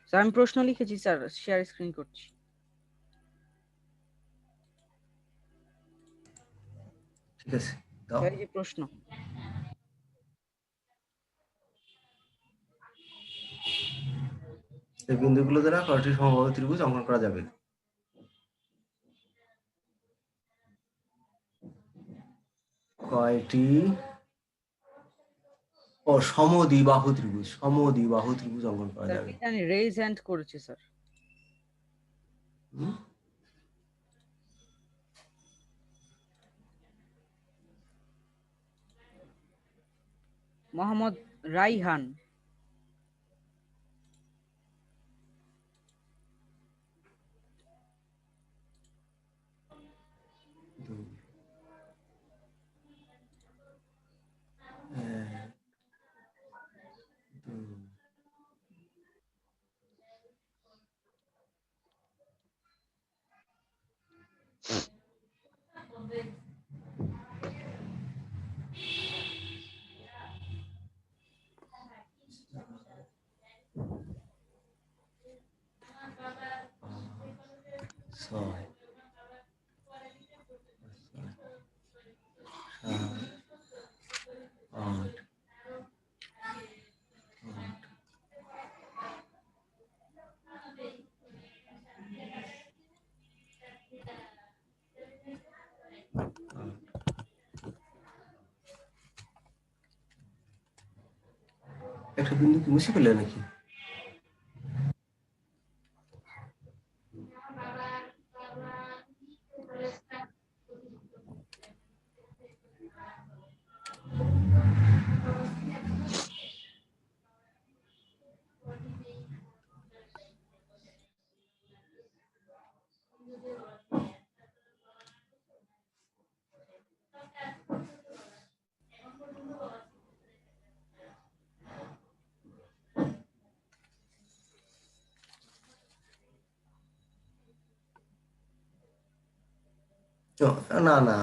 Sir আমি প্রশ্ন লিখেছি স্যার, শেয়ার স্ক্রিন করছি। ঠিক আছে, দাও। স্যার এই যে প্রশ্ন। এই বিন্দুগুলো দ্বারা কয়টি সমবাহু ত্রিভুজ অঙ্কন করা যাবে? কয়টি সমদ্বিবাহু ত্রিভুজ অঙ্কন করা স্যার যাবে? কি জানি রেইজ হ্যান্ড করেছে স্যার। মোহাম্মদ রাইহান। ছয়, আট, একটা বিন্দু কি মুছে ফেলে নাকি? না না,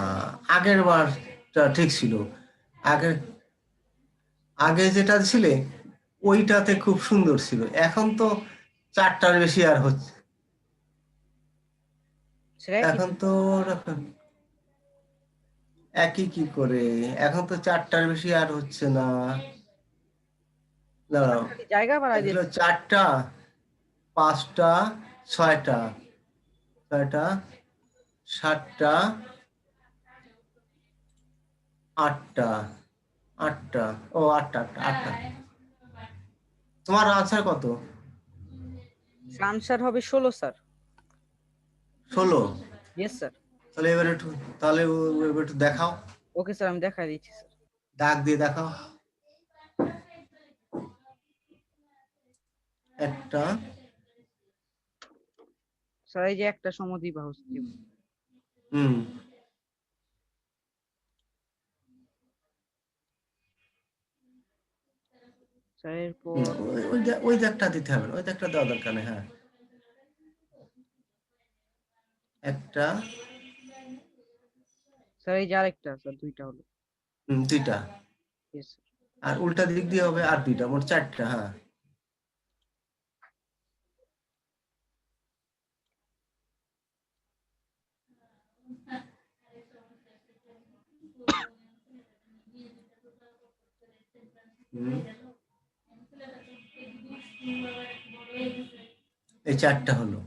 আগের বারটা ঠিক ছিল। আগের আগে যেটা ছিলে ওইটাতে খুব সুন্দর ছিল, এখন তো চারটার বেশি আর হচ্ছে। স্যার একই এখন তো একই কি করে, এখন তো চারটার বেশি আর হচ্ছে না। দাঁড়াও, খালি জায়গা বাড়াই এগুলো দিয়েছে। চারটা, পাঁচটা, ছয়টা, ছয়টা, সাতটা, আটটা, আটটা, ও আটটা আটটা আটটা। তোমার আনসার কত? আনসার হবে 16 স্যার। 16? Yes sir. তাহলে এবার একটু, তাহলে এবার একটু দেখাও, ওকে স্যার, আমি দেখাই দিচ্ছি স্যার। দাগ দিয়ে দেখাও। একটা, স্যার এই যে একটা সমদ্বিবাহু ত্রিভুজ। হুম, স্যার এরপর ওই দাগটা দিতে হবে না, ওই দাগটা দেওয়া দরকার নেই। হ্যাঁ, একটা, স্যার এই যে আরেকটা, স্যার দুইটা হলো। দুইটা, ইয়েস স্যার। আর উল্টা দিক দিয়ে হবে আর দুইটা, মোট চারটা। হ্যাঁ, এই চারটা হলো।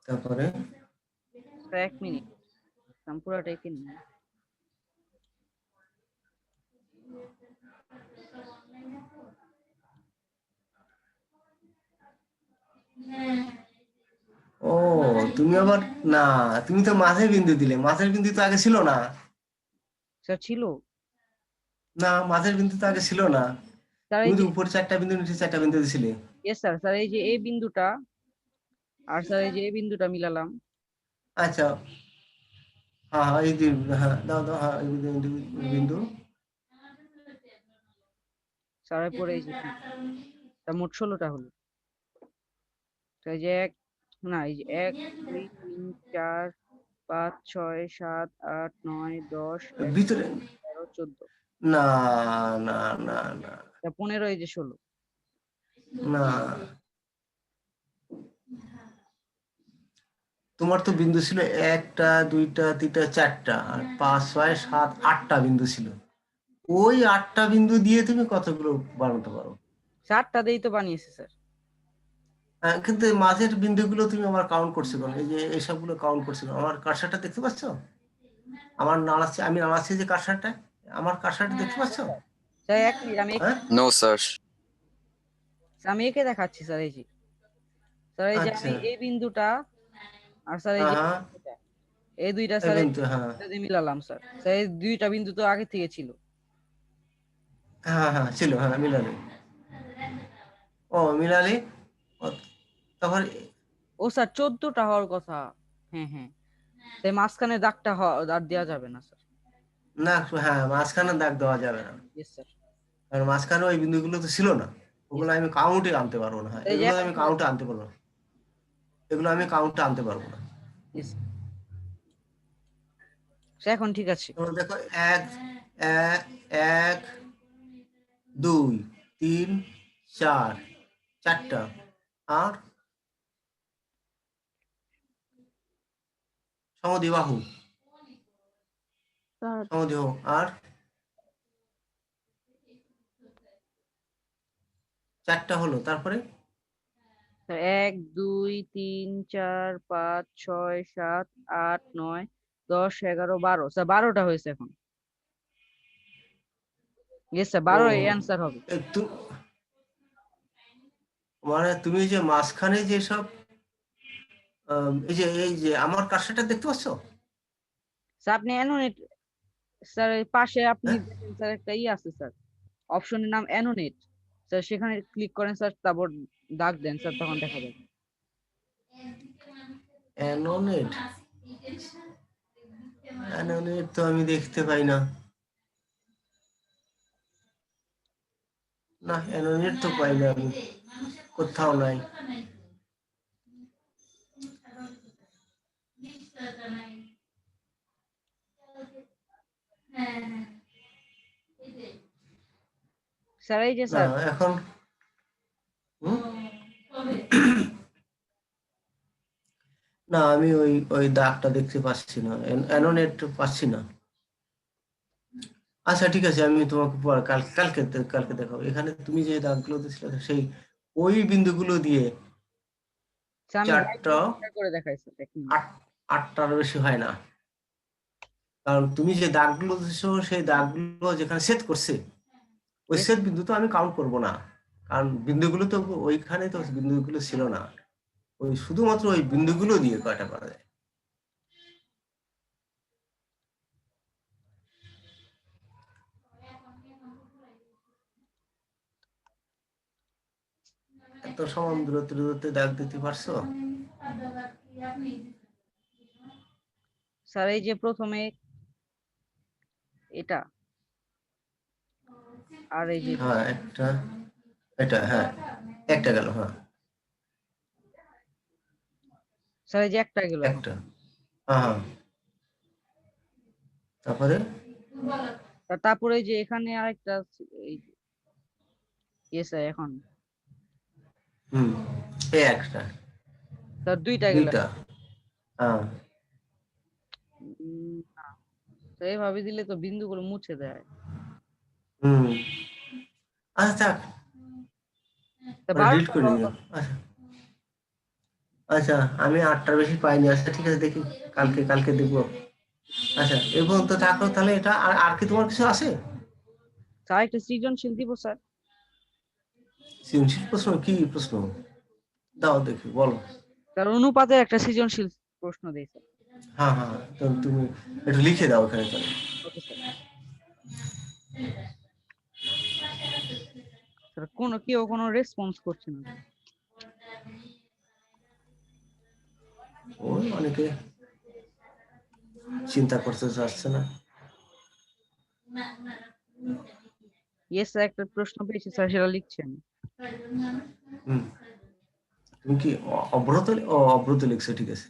তারপরে স্যার 1 মিনিট, আমি পুরোটাই কিনি। ও, তুমি আবার, না, তুমি তো মাঝে বিন্দু দিলে, মাঝের বিন্দু তো আগে ছিল না। স্যার ছিল। না, মাঝের বিন্দু তো আগে ছিল না। স্যার এই তুমি তো যে উপরে চারটা বিন্দু নিচে চারটা বিন্দু দিছিলে। ইয়েস স্যার, স্যার এই যে এই বিন্দুটা আর স্যার এই যে এই বিন্দুটা মিলালাম। আচ্ছা, হ্যাঁ হ্যাঁ, এই হ্যাঁ, দাও দাও, হ্যাঁ, এই বিন্দু, বিন্দু। স্যার এরপরে এই যে তা মোট 16টা হলো। তো এই যে এক, না এই যে 1 2 3 4 5 6 7 8 9 10 11 ভিতরে 12 13 14। না না না না তা 15 এই যে 16। না, তোমার তো বিন্দু ছিল একটা, দুইটা, তিনটা, চারটা, আর 5, 6, 7, 8টা বিন্দু ছিল। ওই 8টা বিন্দু দিয়ে তুমি কতগুলো বানাতে পারো? 4টা দিয়েই তো বানিয়েছে স্যার। কিন্তু এই মাঝের বিন্দুগুলো তুমি আমার কাউন্ট করছো কেন? এই যে এইসবগুলো কাউন্ট করছো কেন? আমার কার্সারটা দেখতে পাচ্ছ? আমার নাড়াচ্ছি, আমি নাড়াচ্ছি যে কার্সারটা, আমার কার্সারটা দেখতে পাচ্ছ? স্যার এক মিনিট, আমি হ্যাঁ, No, sir. আমি এঁকে দেখাচ্ছি স্যার। এই যে স্যার, এই যে আচ্ছা, আমি এই বিন্দুটা আর স্যার এই হ্যাঁ যে হ্যাঁ, বিন্দুটা, এই দুইটা এই স্যার বিন্দু, হ্যাঁ মিলালাম স্যার। স্যার এই দুইটা বিন্দু তো আগে থেকে ছিল। হ্যাঁ হ্যাঁ ছিল, হ্যাঁ মিলালি। ও মিলালি। ও, তারপর ও স্যার 14টা হওয়ার কথা। হ্যাঁ হ্যাঁ, তাই মাঝখানে দাগটা আর দেওয়া যাবে না স্যার। না, হ্যাঁ মাঝখানে দাগ দেওয়া যাবে না, ইয়েস স্যার। কারণ মাঝখানে ওই বিন্দুগুলো তো ছিল না। ইয়েস ওগুলো আমি কাউন্টে আনতে পারবো না, হ্যাঁ এই যে এগুলো এখন আমি ঠিক কাউন্টে আছে। আনতে পারবো না, এগুলো আমি কাউন্টে আনতে পারবো না। ইয়েস এখন ঠিক আছে। তোমরা দেখো, এক, এক, এক, 2, 3, 4, 4টা, আর সমদ্বিবাহু, স্যার সমদ্বিবাহু, আর 4টা হলো, তারপরে 1 2 3 4 5 6 7 8 9 10 11 12 স্যার 12টা হয়েছে এখন। ইয়েস স্যার, ও 12 এই অ্যান্সার হবে। এ মানে তুমি যে মাঝখানে যেসব এই যে আমার কার্সারটা দেখতে পাচ্ছ? স্যার আপনি অ্যানোনেট, স্যার এই পাশে আপনি হ্যাঁ, দেখেন স্যার একটা আছে স্যার, অপশনের নাম অ্যানোনেট। স্যার সেখানে ক্লিক করেন স্যার, তারপর দাগ দেন স্যার, তখন দেখা যাবে। অ্যানোনেট, অ্যানোনেট তো আমি দেখতে পাই না। না, অ্যানোনেট তো পাই না আমি, কোথাও নাই। স্যার এই যে না স্যার, এখন, হুম? না আমি ওই ওই দাগটা দেখতে পাচ্ছি না, অ্যানোনেট পাচ্ছি না। আচ্ছা ঠিক আছে, আমি তোমাকে কালকে দেখাবো। এখানে তুমি যে দাগগুলো দিছিলে সেই ওই বিন্দুগুলো দিয়ে স্যার আমি লাইভ 4টা, করে দেখাই স্যার, এক মিনিট। 8টার বেশি হয় না। কারণ তুমি যে দাগগুলো দিছো সেই দাগগুলো যেখানে সেট করছে, ওই Yes, সেট বিন্দু তো আমি কাউন্ট করব না, কারণ বিন্দুগুলো তো ওইখানে তো বিন্দুগুলো ছিল না। ওই শুধুমাত্র ওই বিন্দুগুলো দিয়ে কয়টা করা যায়। এত সমান দূরত্বে দাগ দিতে পারছো? স্যার এই যে প্রথমে এটা, আর এই যে হ্যাঁ একটা, এটা হ্যাঁ, একটা গেল, হ্যাঁ স্যার এই যে একটা গেল এখন। একটা, হ্যাঁ হ্যাঁ, তারপরে তারপরে এই যে এখানে আরেকটা এই, ইয়েস স্যার এখন। হুম, এই একটা, স্যার দুইটা গেল। দুইটা, হ্যাঁ না, তো এইভাবে দিলে তো বিন্দুগুলো মুছে দেয়। হুম, আচ্ছা থাক, তা ডিলিট 12টা করে হওয়ার দিও। কথা। আচ্ছা আচ্ছা, আমি 8টার বেশি পাইনি। আচ্ছা ঠিক আছে, দেখি কালকে দেখবো। আচ্ছা এই পর্যন্ত থাকো তাহলে। এটা আর আর কি তোমার কিছু আছে? স্যার একটা সৃজনশীল দিব স্যার। সৃজনশীল প্রশ্ন, কি প্রশ্ন দাও দেখি, বলো। স্যার অনুপাতের একটা সৃজনশীল প্রশ্ন দিই স্যার। হ্যাঁ হ্যাঁ, তো তুমি একটু লিখে দাও এখানে তাহলে। ওকে স্যার। স্যার কেউ কোনো রেসপন্স করছে না। ওই অনেকে চিন্তা করতে চাচ্ছে না। ইয়েস স্যার, একটা প্রশ্ন পেয়েছি স্যার, সেটা লিখছেন। হুম, তুমি কি অব্রত লিখছো? ঠিক আছে।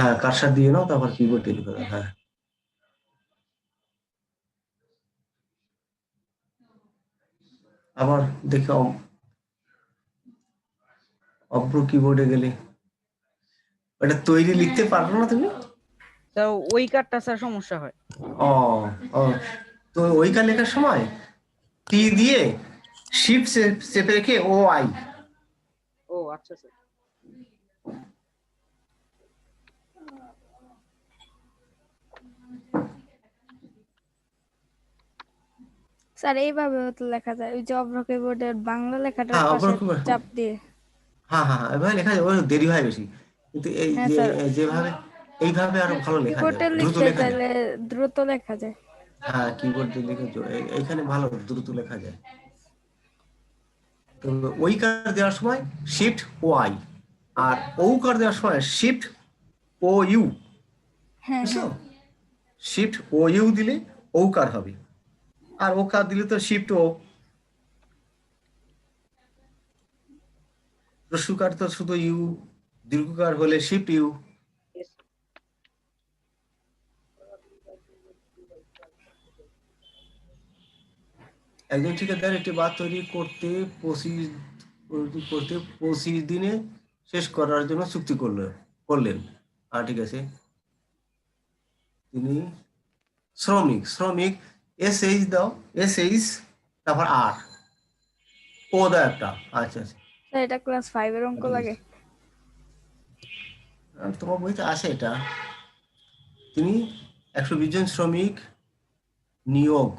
হ্যাঁ, কারসার দিয়ে নাও, তারপর কিবোর্ড টেলি করো। হ্যাঁ, আবার দেখো অব্র কিবোর্ডে গেলে ওটা তৈরি লিখতে পারো না তুমি? তো ওই কার্ডটা স্যার সমস্যা হয়। ও ও, তো ওইটা লেখার সময় টি দিয়ে শিফট চেপে রেখে ও আই। ও আচ্ছা স্যার। স্যার এইভাবেও তো লেখা যায়, ওই যে অভ্র কিবোর্ডের বাংলা লেখাটার হ্যাঁ, অব্র পাশে কিবোর্ড, চাপ দিয়ে। হ্যাঁ হ্যাঁ হ্যাঁ, এভাবে লেখা যায়, ওই দেরি হয় বেশি, কিন্তু এই হ্যাঁ যে স্যার, যেভাবে এইভাবে আরো ভালো লেখা যায়, কিবোর্ডে দ্রুত লিখলে লেখা যায়। তাহলে দ্রুত লেখা যায়। হ্যাঁ, কিবোর্ড দিয়ে লিখে এইখানে ভালো দ্রুত লেখা যায়। তো ওই কার দেওয়ার সময় শিফট ও আই, আর ও কার দেওয়ার সময় শিফট ও ইউ। হ্যাঁ বুঝছো? হ্যাঁ। শিফট ও ইউ দিলে ঔকার হবে, আর ওকার দিলে তো শিফট ও। হ্রস্বকার তো শুধু ইউ, দীর্ঘকার হলে শিফট ইউ। Yes, sir. একজন ঠিকাদার একটি বাঁধ তৈরি করতে 25 দিনে শেষ করার জন্য চুক্তি করলেন। ঠিক আছে। তিনি শ্রমিক, শ্রমিক এস এইচ দাও, এস এইচ তারপর আর ও দাও একটা। আচ্ছা আচ্ছা, স্যার এটা ক্লাস 5 এর অঙ্ক ঠিক লাগে। আছে। তোমার বইতে আছে এটা। তিনি 120 জন শ্রমিক নিয়োগ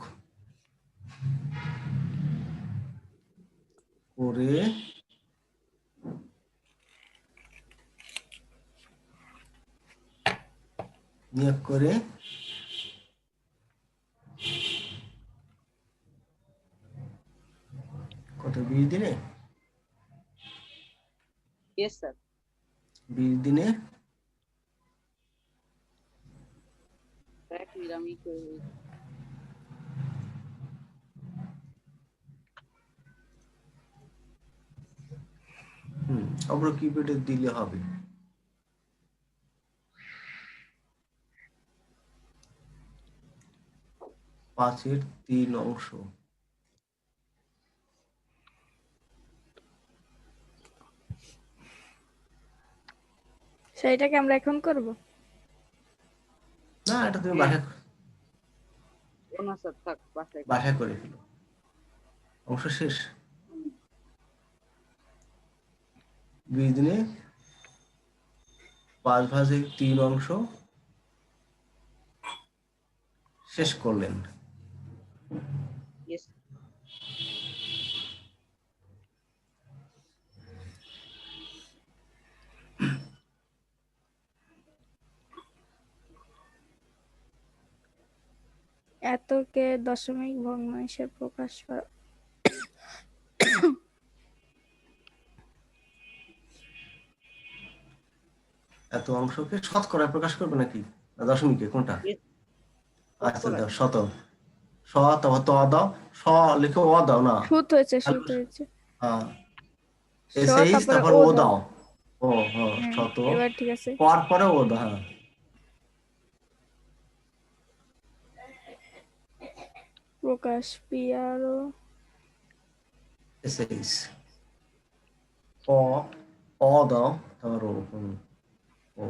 করে কত 20 দিনে, Yes, sir. 20 দিনে এক মিনিট আমি অপর কিপ্যাডে দিলে হবে। 5/3 অংশ। সেইটাকে আমরা এখন করব। না, এটা তুমি হ্যাঁ। ও না স্যার, থাক বাসায় করি। বাসায় করে ফেলো, অংশ শেষ। 20 দিনে 5/3 অংশ শেষ করলেন। Yes. এতকে দশমিক ভগ্নাংশে প্রকাশ করা। এত অংশকে শতকরা প্রকাশ করবে নাকি, না দশমিকে, কোনটা? Yes, আচ্ছা শতকরা। দাও, শ তারপর ত দাও, স লিখে ও দাও না। সুত হয়েছে, সুত হয়েছে। হ্যাঁ, স এস এইচ তারপরে তারপর ও ও দাও। দাও। ও হ্যাঁ, হ্যাঁ শত এবার ঠিক আছে। পর পরে ও দাও। হ্যাঁ, প্রকাশ পিয়ারো এস এইচ ও, ও দাও তারপর ও। ও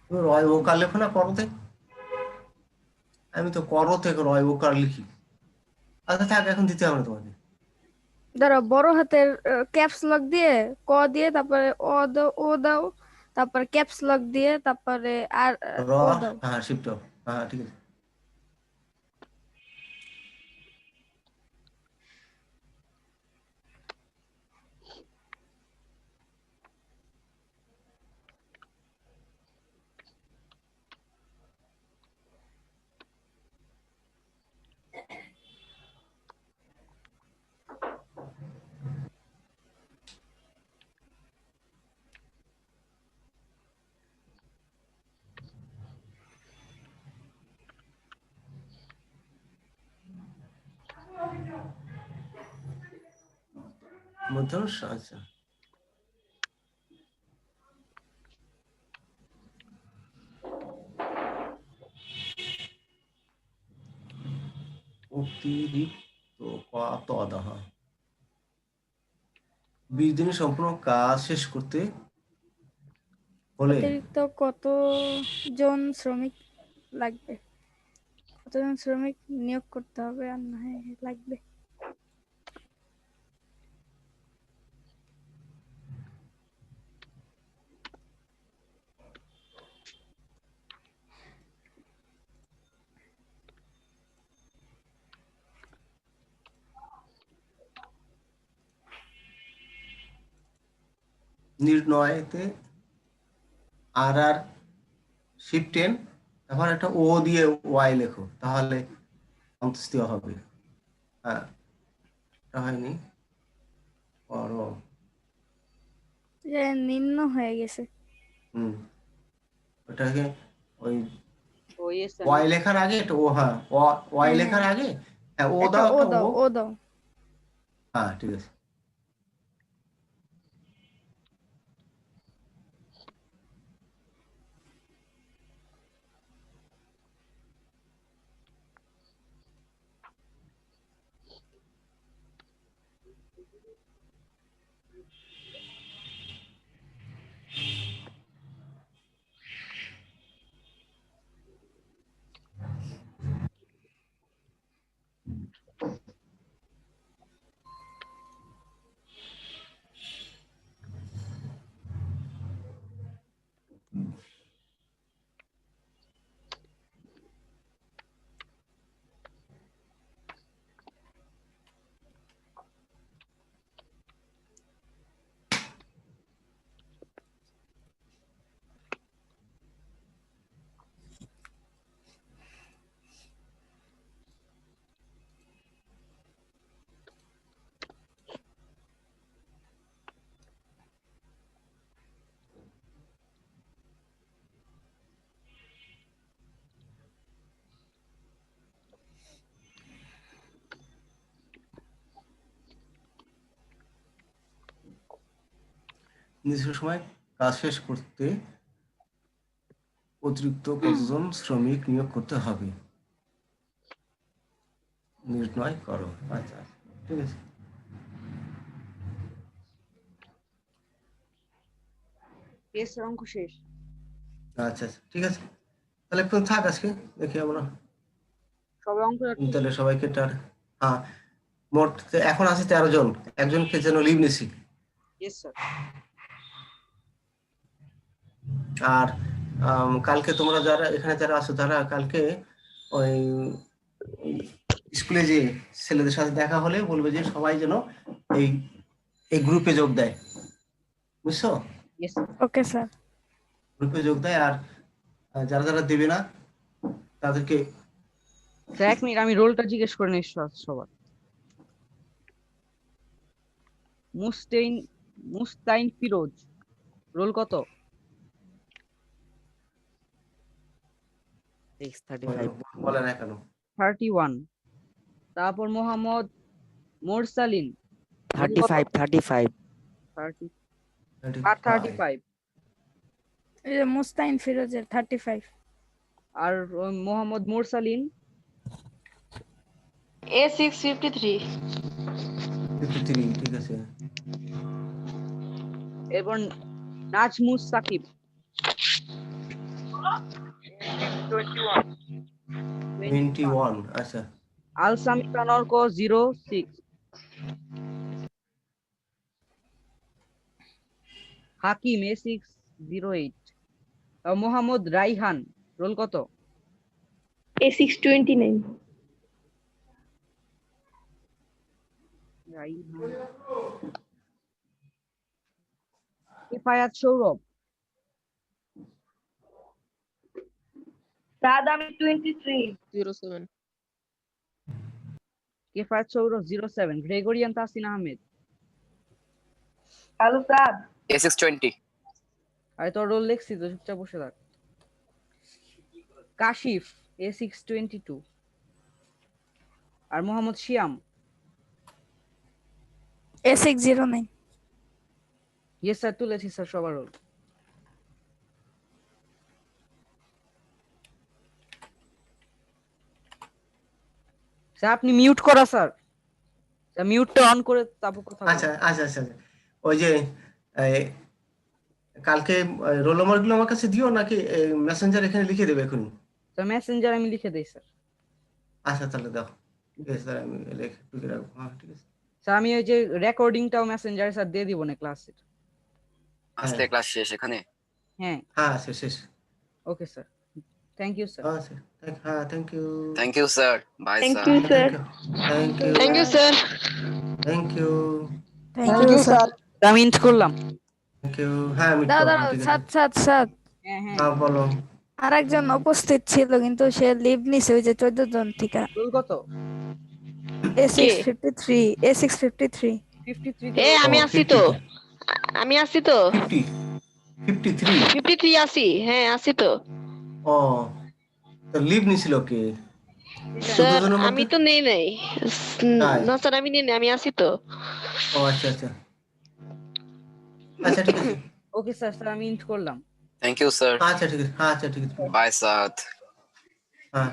তুমি রয় ওকার লেখো না করতে? আমি তো করতে রয় ওকার লিখি। আচ্ছা থাক, এখন দিতে হবে না তোমাকে। ধরো বড় হাতের ক্যাপস লক দিয়ে ক দিয়ে তারপরে ও দাও, তারপরে ক্যাপস লক দিয়ে তারপরে আর র, ও দাও। হ্যাঁ শিফট, হ্যাঁ ঠিক আছে। মধ্যাংশ, আচ্ছা। অতিরিক্ত কত দাহ 20 দিনে সম্পূর্ণ কাজ শেষ করতে হলে অতিরিক্ত কতজন শ্রমিক লাগবে, কতজন শ্রমিক নিয়োগ করতে হবে আর না হয় লাগবে। নির্ণয়তে আর আর শিফট 10, তারপর একটা ও দিয়ে ওয়াই লেখো, তাহলে সন্তুষ্টি হবে। হ্যাঁ, এটা হয়নি, করো। যে নিম্ন হয়ে গেছে। হুম, ওটাকে ওই ও ইয়েস ওয়াই লেখার আগে একটা ও, হ্যাঁ ওয়াই হ্যাঁ হ্যাঁ, লেখার আগে হ্যাঁ ও একটা দাও, ও একটা ও। দাও, ও দাও। হ্যাঁ ঠিক আছে। নির্দিষ্ট সময় কাজ শেষ করতে অতিরিক্ত কতজন শ্রমিক নিয়োগ করতে হবে নির্ণয় করো। আচ্ছা ঠিক আছে। টেস্টের অঙ্ক শেষ। আচ্ছা আচ্ছা ঠিক আছে, তাহলে একটু থাক আজকে, দেখি আমরা সবে অঙ্ক ঠিক। তাহলে সবাইকে হ্যাঁ, মোট এখন আছে 13 জন, একজনকে যেন লিভ নিছি। Yes sir. আর কালকে তোমরা যারা এখানে যারা আছো, তারা কালকে ওই স্কুলে যে ছেলেদের সাথে দেখা হলে বলবে যে সবাই যেন এই এই গ্রুপে যোগ দেয়, বুঝছো? Yes okay sir. গ্রুপে যোগ দেয়। আর যারা যারা দেবে না তাদেরকে স্যার, 1 মিনিট আমি রোলটা জিজ্ঞেস করে নিই সবার। মুস্তাইন মুস্তাইন ফিরোজ, রোল কত? 635 বলে না কেন? 31। তারপর মোহাম্মদ মোরসালিন, রোল কত? 35 30 আর 35। 35। এই যে মুস্তাইন ফিরোজের 35। আর মোহাম্মদ মোরসালিন A653 53, ঠিক আছে। এরপর নাজমুস সাকিব 21, আচ্ছা। আলসামি কানরক 06। হাকিম A608, মোহাম্মদ রাইহান রোল কত? A629. Raihan. Kifayat Saurav Saad, I'm 23. 07. Kifayat Saurav 07, গ্রেগরিয়ান Tasin Ahmed. Hello, Saad. A620. আরে তোর রোল লিখছি তো, চুপচাপ বসে থাক। কাশিফ A622, আর Mohammad Shiam A609. Yes sir, তুলেছি স্যার সবার রোল। স্যার আপনি মিউট করা স্যার, মিউটটা অন করে তারপর কথা বলুন। আচ্ছা আচ্ছা আচ্ছা আচ্ছা। ওই যে এই, কালকে রোল নাম্বার গুলো আমার কাছে দিও নাকি মেসেঞ্জার এখানে লিখে দেবে এখনই? স্যার মেসেঞ্জার আমি লিখে দেই স্যার। আচ্ছা তাহলে দাও, ঠিক আছে স্যার, আমি লিখে রাখবো। হ্যাঁ ঠিক আছে। স্যার আমি ওই যে রেকর্ডিংটাও মেসেঞ্জারে স্যার দিয়ে দিব না ক্লাসের। আজকে ক্লাস শেষ এখানে। হ্যাঁ হ্যাঁ শেষ শেষ। Okay sir, thank you sir. আচ্ছা হ্যাঁ thank you. Thank you sir. Bye Thank sir. you, sir. Thank you Thank you, sir. Thank you Thank you, sir. আমি ইন্ট করলাম। Thank you. হ্যাঁ আমি দাদা সাত হ্যাঁ হ্যাঁ, হ্যাঁ বলো। আর একজন উপস্থিত ছিল কিন্তু সে লিভ নিছে ওই যে 14 জন থেকে। রোল কত? A653 A653 53 এ আমি ও, আছি তো 53 আমি আছি তো 53 53 আছি, হ্যাঁ আছি তো ও, তো লিভ নিছিল কে? স্যার। 14 জনের মধ্যে? আমি তো নেই নাই তাই? না স্যার, আমি নেই নাই, আমি আছি তো। ও আচ্ছা আচ্ছা আচ্ছা ঠিক আছে। ওকে স্যার, স্যার আমি ইন্ট করলাম। Thank you sir. আচ্ছা ঠিক আছে, আচ্ছা ঠিক আছে। Bye sir. হ্যাঁ